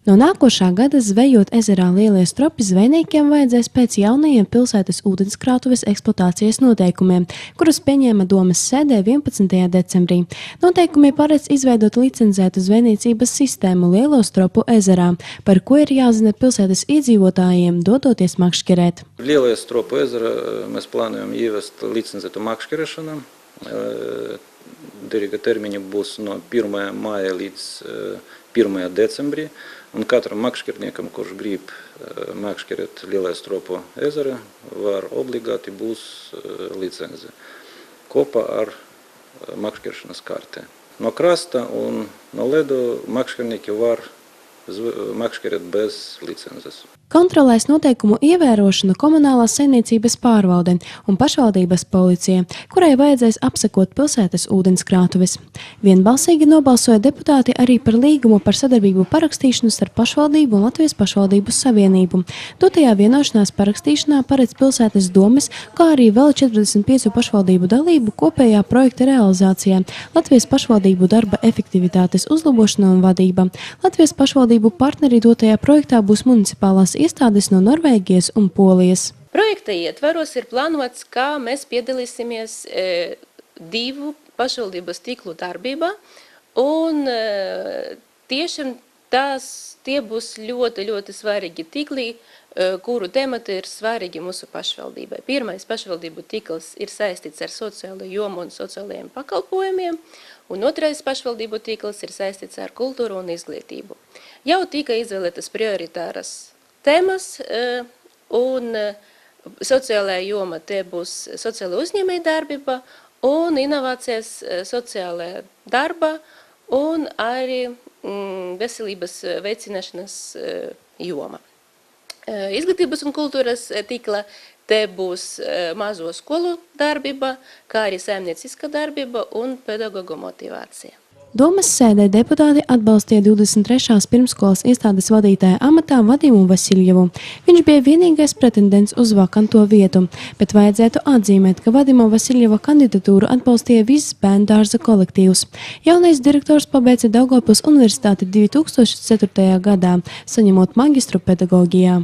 No nākošā gada zvejot ezerā lielie stropi zvejniekiem vajadzēs pēc jaunajiem pilsētas ūdenskrātuves eksploatācijas noteikumiem, kurus pieņēma domes sēdē 11. decembrī. Noteikumi paredz izveidot licencētu zvejniecības sistēmu lielo stropu ezerā, par ko ir jāzina pilsētas iedzīvotājiem, dodoties makšķerēt. Lielajā stropu ezera mēs plānojam ievest licencētu makšķerēšanu. Derīga termiņa būs no 1. māja līdz 1. decembrī. Un katram makšķerniekam, kurš grib makšķerēt lielajā stropu ezera, var obligāti būs licence kopā ar makšķeršanas kartē. No krasta un no ledu makšķernieki var makšķerēt bez licences. Kontrolēs noteikumu ievērošanu komunālās saimniecības pārvalde un pašvaldības policija, kurai vajadzēs apsekot pilsētas ūdenskrātuves. Vienbalsīgi nobalsoja deputāti arī par līgumu par sadarbību parakstīšanu starp pašvaldību un Latvijas pašvaldību savienību. Dotajā vienošanās parakstīšanā paredz pilsētas domes, kā arī vēl 45 pašvaldību dalību kopējā projekta realizācijā, Latvijas pašvaldību darba efektivitātes uzlabošana un vadība. Latvijas pašvaldību partneri dotajā projektā būs municipālās iestādes no Norvēģijas un Polijas. Projekta ietvaros ir plānots, kā mēs piedalīsimies 2 pašvaldības tīklu darbībā, un tiešām tie būs ļoti svarīgi tīkli, kuru temati ir svarīgi mūsu pašvaldībai. Pirmais pašvaldību tīkls ir saistīts ar sociālo jomu un sociālajiem pakalpojumiem, un otrais pašvaldību tīkls ir saistīts ar kultūru un izglītību. Jau tika izvēlētas prioritāras tēmas, un sociālajā joma te būs sociāla uzņēmēja darbība un inovācijas sociālajā darba un arī veselības veicināšanas joma. Izglītības un kultūras tīkla te būs mazo skolu darbība, kā arī saimnieciska darbība un pedagogu motivācija. Domes sēdē deputāti atbalstīja 23. pirmskolas iestādes vadītāja amatā Vadimu Vasiljevu. Viņš bija vienīgais pretendents uz vakanto vietu, bet vajadzētu atzīmēt, ka Vadima Vasiljeva kandidatūru atbalstīja viss bērndārza kolektīvs. Jaunais direktors pabeidza Daugavpils universitāti 2004. gadā, saņemot magistru pedagogijā.